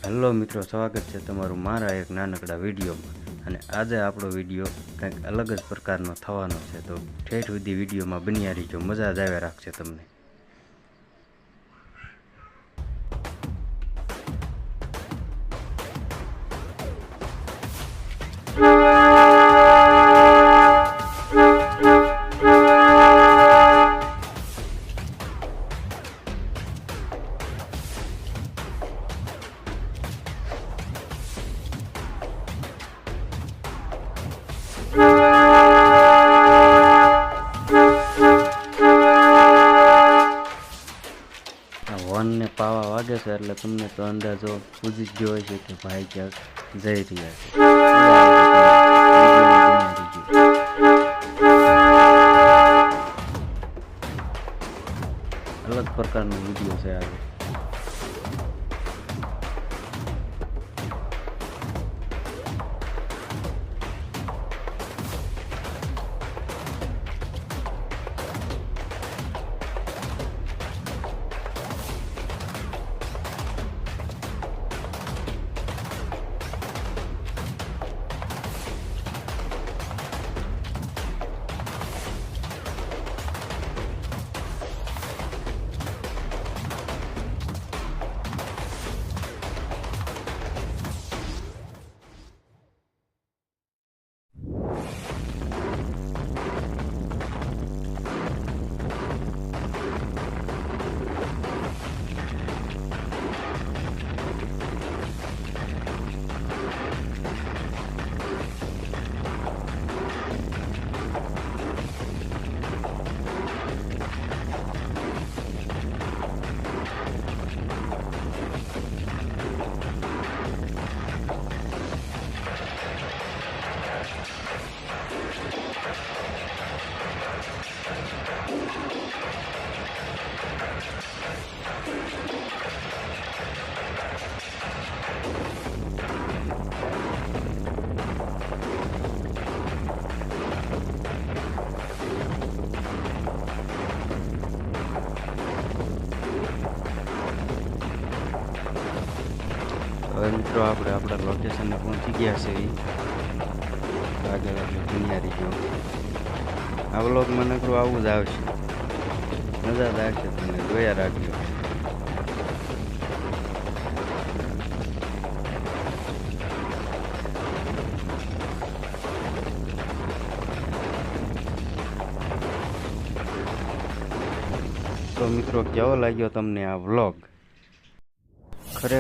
Hello મિત્રો, સ્વાગત છે તમારું મારા એક નાનકડા વિડીયોમાં. અને આજે આપણો વિડીયો કંઈક અલગ જ પ્રકારનો થવાનો છે, તો ઠેઠ સુધી વિડીયોમાં બન્યા રહીજો, મજા જ આવ્યા રાખશે તમને. વનને પાવા વાગે છે એટલે તમને તો અંદાજો પૂછી જ ગયો છે કે ભાઈ ક્યાંક જઈ રહ્યા છે. અલગ પ્રકારનો વિડીયો છે આજે. હવે મિત્રો આપણે આપણા લોકેશને પહોંચી ગયા છે. આગળ આપણે દુનિયારી જો આ વ્લોગમાં નકરું આવું જ આવશે, મજા જ આવશે, તમને જોયા રાખજો. તો મિત્રો, કેવો લાગ્યો તમને આ વ્લોગ?